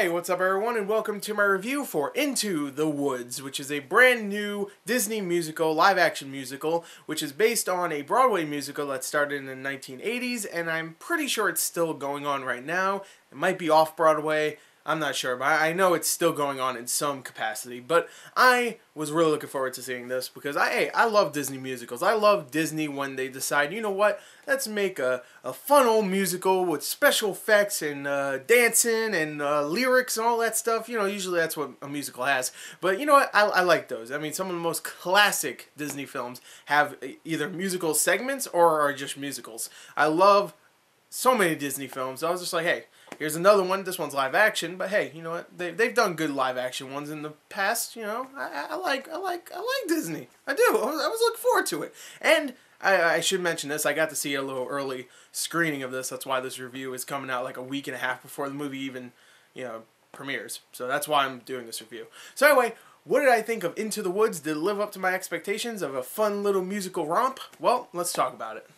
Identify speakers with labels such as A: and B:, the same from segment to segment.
A: Hey, what's up everyone, and welcome to my review for Into the Woods, which is a brand new Disney musical, live-action musical, which is based on a Broadway musical that started in the 1980s, and I'm pretty sure it's still going on right now. It might be off-Broadway, I'm not sure, but I know it's still going on in some capacity. But I was really looking forward to seeing this because I love Disney musicals. I love Disney when they decide, you know what, let's make a fun old musical with special effects and dancing and lyrics and all that stuff. You know, usually that's what a musical has. But you know what, I like those. I mean, some of the most classic Disney films have either musical segments or are just musicals. I love so many Disney films. I was just like, hey, here's another one. This one's live action, but hey, you know what? They've done good live action ones in the past. You know, I like Disney. I do. I was looking forward to it. And I should mention this. I got to see a little early screening of this. That's why this review is coming out like a week and a half before the movie even, you know, premieres. So that's why I'm doing this review. So anyway, what did I think of Into the Woods? Did it live up to my expectations of a fun little musical romp? Well, let's talk about it.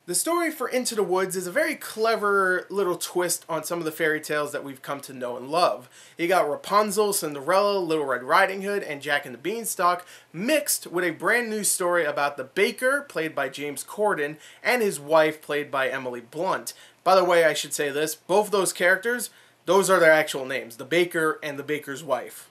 A: The story for Into the Woods is a very clever little twist on some of the fairy tales that we've come to know and love. You got Rapunzel, Cinderella, Little Red Riding Hood, and Jack and the Beanstalk mixed with a brand new story about the baker, played by James Corden, and his wife, played by Emily Blunt. By the way, I should say this, both those characters, those are their actual names, the baker and the baker's wife.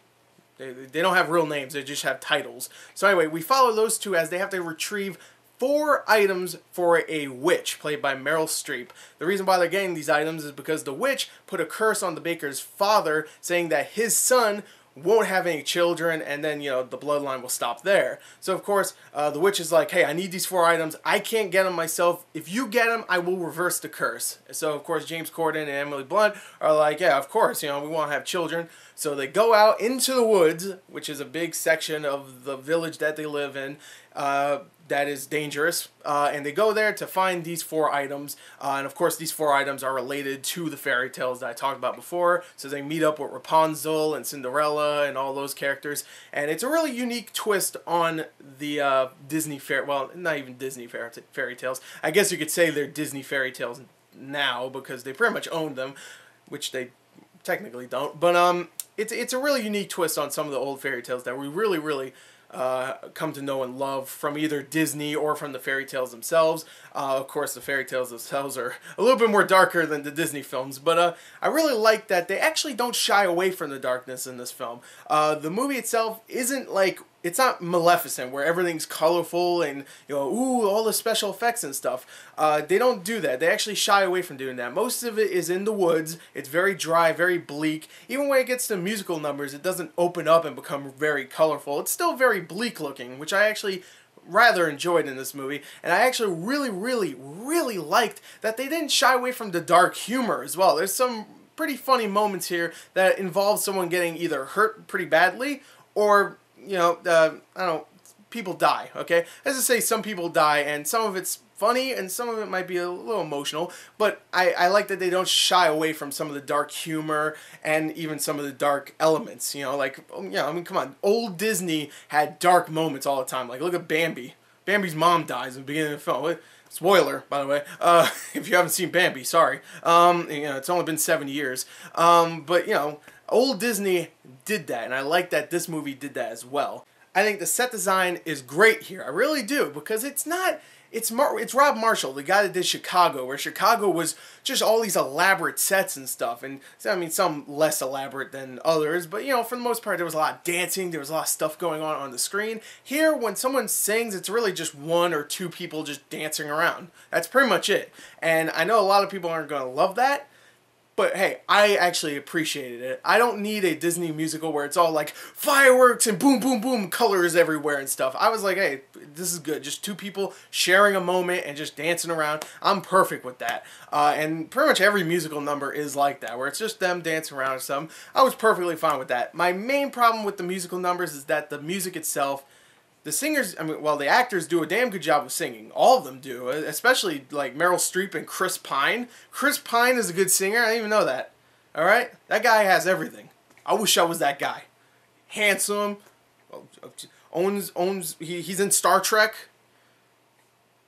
A: They don't have real names, they just have titles. So anyway, we follow those two as they have to retrieve 4 items for a witch, played by Meryl Streep. The reason why they're getting these items is because the witch put a curse on the baker's father, saying that his son won't have any children, and then, you know, the bloodline will stop there. So, of course, the witch is like, hey, I need these 4 items. I can't get them myself. If you get them, I will reverse the curse. So, of course, James Corden and Emily Blunt are like, yeah, of course, you know, we want to have children. So they go out into the woods, which is a big section of the village that they live in, that is dangerous, and they go there to find these 4 items, and of course these 4 items are related to the fairy tales that I talked about before, so they meet up with Rapunzel and Cinderella and all those characters, and it's a really unique twist on the Disney well, not even Disney fairy tales, I guess you could say they're Disney fairy tales now, because they pretty much own them, which they technically don't, but it's a really unique twist on some of the old fairy tales that we really come to know and love from either Disney or from the fairy tales themselves. Of course, the fairy tales themselves are a little bit more darker than the Disney films, but I really like that they actually don't shy away from the darkness in this film. The movie itself isn't like, it's not Maleficent where everything's colorful and, you know, ooh, all the special effects and stuff. They don't do that. They actually shy away from doing that. Most of it is in the woods. It's very dry, very bleak. Even when it gets to musical numbers, it doesn't open up and become very colorful. It's still very bleak looking, which I actually rather enjoyed in this movie, and I actually really liked that they didn't shy away from the dark humor as well. There's some pretty funny moments here that involve someone getting either hurt pretty badly or, you know, I don't know, people die, okay? As I say, some people die, and some of it's funny, and some of it might be a little emotional, but I like that they don't shy away from some of the dark humor and even some of the dark elements, you know, like, you know, I mean, come on, old Disney had dark moments all the time. Like, look at Bambi. Bambi's mom dies in the beginning of the film. Spoiler, by the way, if you haven't seen Bambi, sorry. You know, it's only been 7 years. But, you know, old Disney did that, and I like that this movie did that as well. I think the set design is great here. I really do, because it's not... It's Rob Marshall, the guy that did Chicago, where Chicago was just all these elaborate sets and stuff. And, I mean, some less elaborate than others, but, you know, for the most part, there was a lot of dancing, there was a lot of stuff going on the screen. Here, when someone sings, it's really just 1 or 2 people just dancing around. That's pretty much it. And I know a lot of people aren't going to love that, but hey, I actually appreciated it. I don't need a Disney musical where it's all like fireworks and boom, boom, boom, colors everywhere and stuff. I was like, hey, this is good. Just 2 people sharing a moment and just dancing around. I'm perfect with that. And pretty much every musical number is like that, where it's just them dancing around or something. I was perfectly fine with that. My main problem with the musical numbers is that the music itself, the singers, I mean, well, the actors do a damn good job of singing. All of them do, especially like Meryl Streep and Chris Pine. Chris Pine is a good singer. I didn't even know that. All right? That guy has everything. I wish I was that guy. Handsome. He's in Star Trek.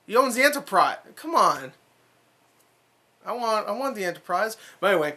A: He owns the Enterprise. Come on. I want the Enterprise. But anyway,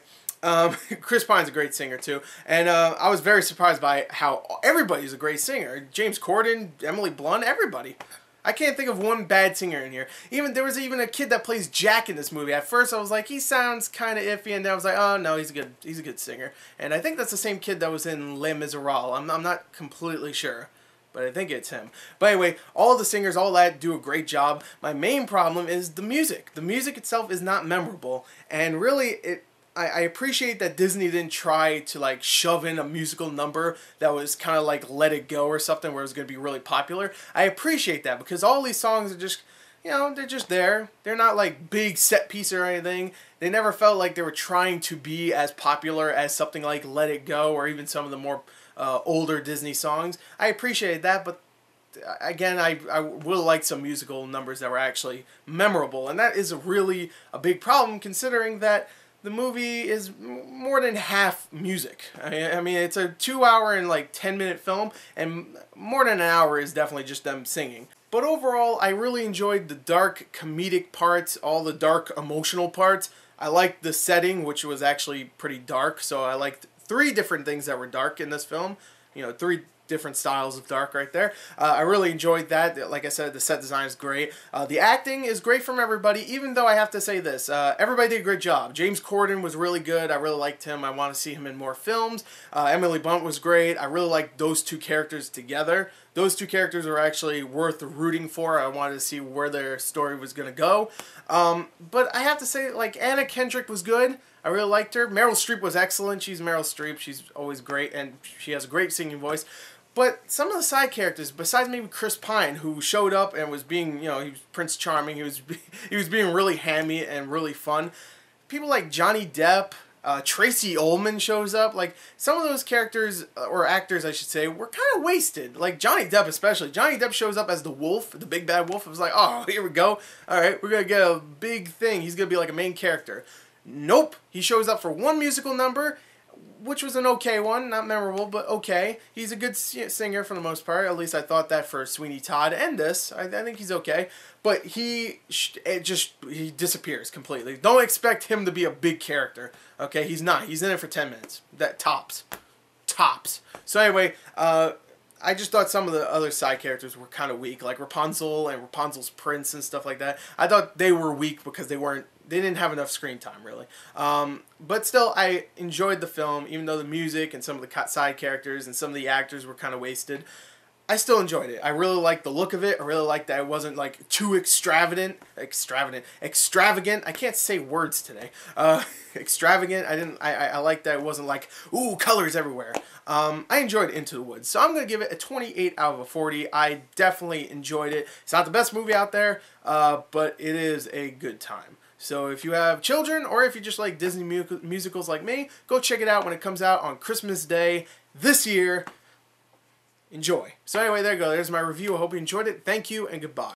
A: Chris Pine's a great singer too, and I was very surprised by how everybody's a great singer. James Corden, Emily Blunt, everybody. I can't think of one bad singer in here. There was even a kid that plays Jack in this movie. At first, I was like, he sounds kind of iffy, and then I was like, oh no, he's a good singer. And I think that's the same kid that was in Les Miserables. I'm not completely sure, but I think it's him. But anyway, all the singers, all that, do a great job. My main problem is the music. The music itself is not memorable, and really, I appreciate that Disney didn't try to like shove in a musical number that was kind of like Let It Go or something where it was going to be really popular. I appreciate that because all these songs are just, they're just there. They're not like big set piece or anything. They never felt like they were trying to be as popular as something like Let It Go or even some of the more older Disney songs. I appreciated that, but again, I would like some musical numbers that were actually memorable, and that is really a big problem considering that the movie is more than half music. I mean, it's a 2-hour and like 10-minute film, and more than an hour is definitely just them singing. But overall, I really enjoyed the dark comedic parts, all the dark emotional parts. I liked the setting, which was actually pretty dark, so I liked 3 different things that were dark in this film. 3 different styles of dark right there. I really enjoyed that. Like I said, the set design is great. The acting is great from everybody, even though I have to say this. Everybody did a great job. James Corden was really good. I really liked him. I want to see him in more films. Emily Blunt was great. I really liked those 2 characters together. Those 2 characters were actually worth rooting for. I wanted to see where their story was going to go. But I have to say, like, Anna Kendrick was good. I really liked her. Meryl Streep was excellent. She's Meryl Streep. She's always great, and she has a great singing voice. But some of the side characters, besides maybe Chris Pine, who showed up and was being, he was Prince Charming. He was being really hammy and really fun. People like Johnny Depp, Tracy Ullman shows up. Like, some of those characters, or actors I should say, were kind of wasted. Like Johnny Depp especially. Johnny Depp shows up as the wolf, the big bad wolf. It was like, oh, here we go. All right, we're going to get a big thing. He's going to be like a main character. Nope. He shows up for one musical number, which was an okay one, not memorable, but okay. He's a good singer for the most part. At least I thought that for Sweeney Todd and this. I think he's okay. But he disappears completely. Don't expect him to be a big character. Okay, he's not. He's in it for 10 minutes. That tops. So anyway, I just thought some of the other side characters were kind of weak, like Rapunzel and Rapunzel's prince and stuff like that. I thought they were weak because they didn't have enough screen time, really. But still, I enjoyed the film, even though the music and some of the side characters and some of the actors were kind of wasted. I still enjoyed it. I really liked the look of it. I really liked that it wasn't like too extravagant. I can't say words today. Extravagant. I liked that it wasn't like, ooh, colors everywhere. I enjoyed Into the Woods. So I'm going to give it a 28 out of a 40. I definitely enjoyed it. It's not the best movie out there, but it is a good time. So if you have children, or if you just like Disney musicals like me, go check it out when it comes out on Christmas Day this year. Enjoy. So anyway, there you go. There's my review. I hope you enjoyed it. Thank you and goodbye.